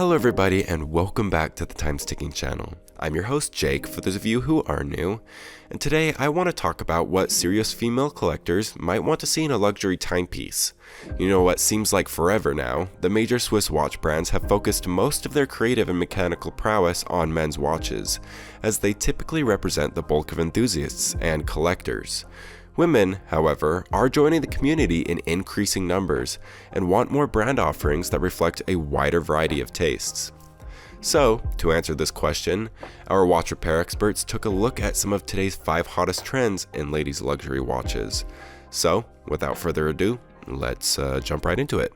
Hello everybody and welcome back to the Time's Ticking channel. I'm your host Jake for those of you who are new, and today I want to talk about what serious female collectors might want to see in a luxury timepiece. You know what seems like forever now, the major Swiss watch brands have focused most of their creative and mechanical prowess on men's watches, as they typically represent the bulk of enthusiasts and collectors. Women, however, are joining the community in increasing numbers and want more brand offerings that reflect a wider variety of tastes. So, to answer this question, our watch repair experts took a look at some of today's 5 hottest trends in ladies' luxury watches. So, without further ado, let's jump right into it.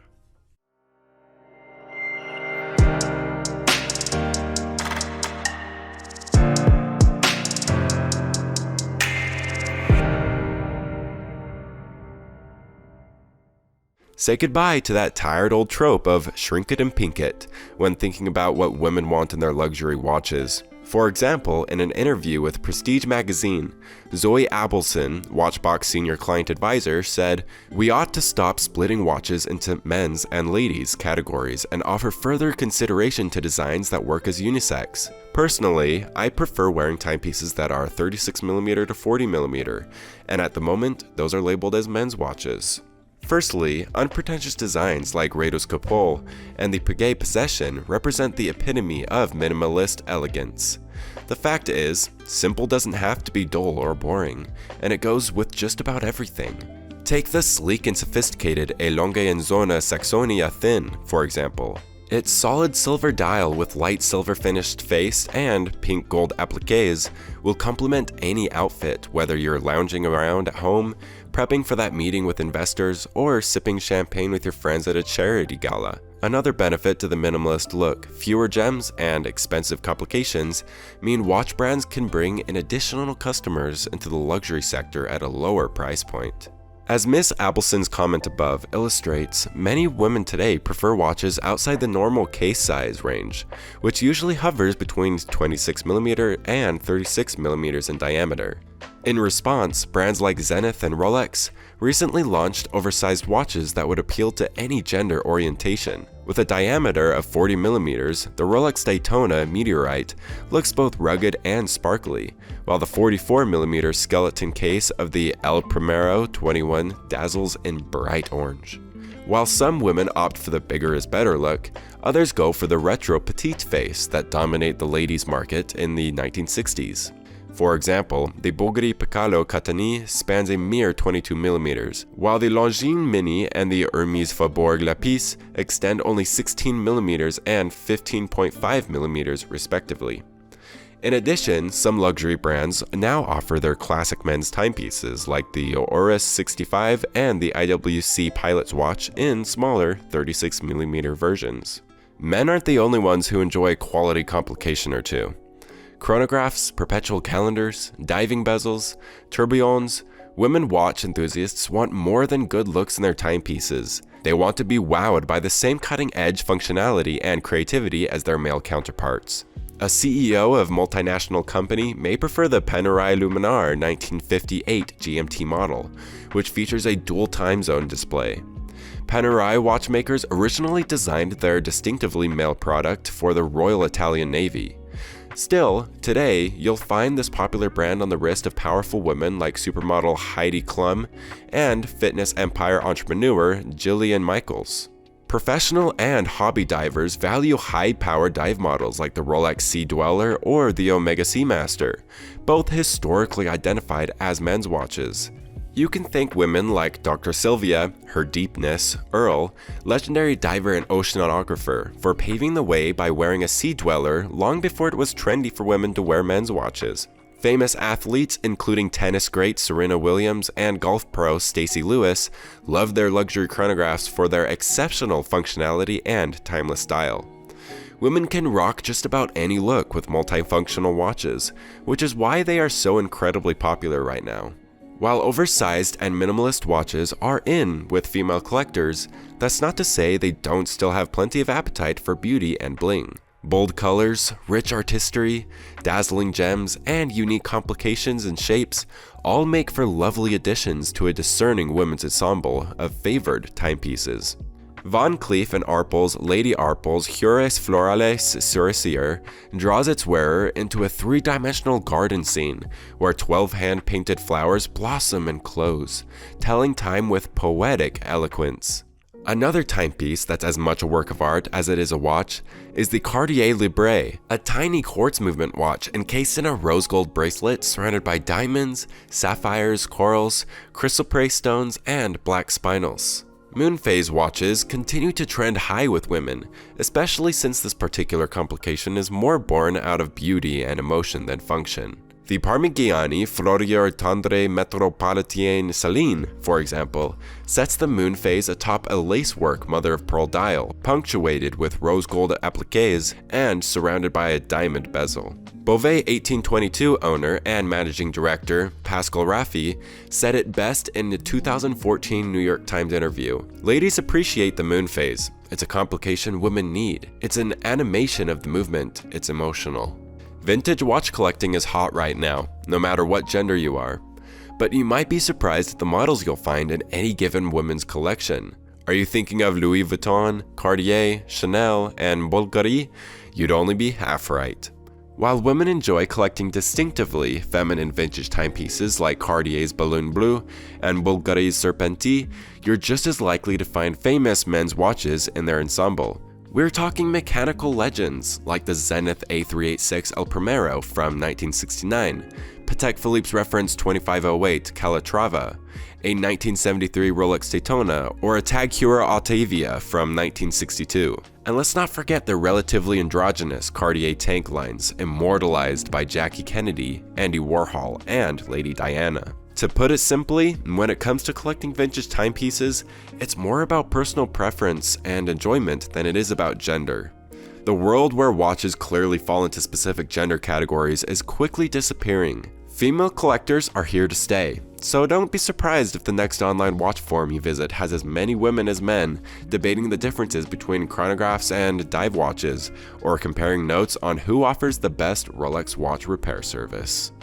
Say goodbye to that tired old trope of shrink it and pink it when thinking about what women want in their luxury watches. For example, in an interview with Prestige magazine, Zoe Abelson, Watchbox senior client advisor, said, "We ought to stop splitting watches into men's and ladies' categories and offer further consideration to designs that work as unisex. Personally, I prefer wearing timepieces that are 36mm to 40mm, and at the moment, those are labeled as men's watches." Firstly, unpretentious designs like Rados Coupeau and the Piguet Possession represent the epitome of minimalist elegance. The fact is, simple doesn't have to be dull or boring, and it goes with just about everything. Take the sleek and sophisticated E Longe in Zona Saxonia Thin, for example. Its solid silver dial with light silver finished face and pink gold appliques will complement any outfit, whether you're lounging around at home, prepping for that meeting with investors, or sipping champagne with your friends at a charity gala. Another benefit to the minimalist look, fewer gems and expensive complications, mean watch brands can bring in additional customers into the luxury sector at a lower price point. As Miss Abelson's comment above illustrates, many women today prefer watches outside the normal case size range, which usually hovers between 26mm and 36mm in diameter. In response, brands like Zenith and Rolex recently launched oversized watches that would appeal to any gender orientation. With a diameter of 40mm, the Rolex Daytona Meteorite looks both rugged and sparkly, while the 44mm skeleton case of the El Primero 21 dazzles in bright orange. While some women opt for the bigger is better look, others go for the retro petite face that dominate the ladies' market in the 1960s. For example, the Bulgari Piccolo Catani spans a mere 22mm, while the Longines Mini and the Hermes Faubourg Lapis extend only 16mm and 15.5mm respectively. In addition, some luxury brands now offer their classic men's timepieces like the Oris 65 and the IWC Pilot's watch in smaller 36mm versions. Men aren't the only ones who enjoy a quality complication or two. Chronographs, perpetual calendars, diving bezels, tourbillons, women watch enthusiasts want more than good looks in their timepieces. They want to be wowed by the same cutting-edge functionality and creativity as their male counterparts. A CEO of multinational company may prefer the Panerai Luminar 1958 GMT model, which features a dual time zone display. Panerai watchmakers originally designed their distinctively male product for the Royal Italian Navy. Still, today, you'll find this popular brand on the wrist of powerful women like supermodel Heidi Klum and fitness empire entrepreneur Jillian Michaels. Professional and hobby divers value high-power dive models like the Rolex Sea Dweller or the Omega Seamaster, both historically identified as men's watches. You can thank women like Dr. Sylvia, her deepness, Earl, legendary diver and oceanographer, for paving the way by wearing a Sea Dweller long before it was trendy for women to wear men's watches. Famous athletes, including tennis great Serena Williams and golf pro Stacey Lewis, love their luxury chronographs for their exceptional functionality and timeless style. Women can rock just about any look with multifunctional watches, which is why they are so incredibly popular right now. While oversized and minimalist watches are in with female collectors, that's not to say they don't still have plenty of appetite for beauty and bling. Bold colors, rich artistry, dazzling gems, and unique complications and shapes all make for lovely additions to a discerning women's ensemble of favored timepieces. Van Cleef & Arpels' Lady Arpels Jures Florales Cerisier draws its wearer into a three-dimensional garden scene where 12 hand-painted flowers blossom and close, telling time with poetic eloquence. Another timepiece that's as much a work of art as it is a watch is the Cartier Libre, a tiny quartz movement watch encased in a rose gold bracelet surrounded by diamonds, sapphires, corals, chrysoprase stones, and black spinels. Moonphase watches continue to trend high with women, especially since this particular complication is more born out of beauty and emotion than function. The Parmigiani Florier Tendre Metropolitaine Saline, for example, sets the Moonphase atop a lacework mother-of-pearl dial, punctuated with rose gold appliques and surrounded by a diamond bezel. Beauvais 1822 owner and managing director Pascal Raffi said it best in a 2014 New York Times interview. "Ladies appreciate the Moonphase. It's a complication women need. It's an animation of the movement. It's emotional." Vintage watch collecting is hot right now, no matter what gender you are. But you might be surprised at the models you'll find in any given women's collection. Are you thinking of Louis Vuitton, Cartier, Chanel, and Bulgari? You'd only be half right. While women enjoy collecting distinctively feminine vintage timepieces like Cartier's Ballon Bleu and Bulgari's Serpenti, you're just as likely to find famous men's watches in their ensemble. We're talking mechanical legends like the Zenith A386 El Primero from 1969, Patek Philippe's reference 2508 Calatrava, a 1973 Rolex Daytona, or a Tag Heuer Altavia from 1962. And let's not forget the relatively androgynous Cartier tank lines immortalized by Jackie Kennedy, Andy Warhol, and Lady Diana. To put it simply, when it comes to collecting vintage timepieces, it's more about personal preference and enjoyment than it is about gender. The world where watches clearly fall into specific gender categories is quickly disappearing. Female collectors are here to stay, so don't be surprised if the next online watch forum you visit has as many women as men debating the differences between chronographs and dive watches, or comparing notes on who offers the best Rolex watch repair service.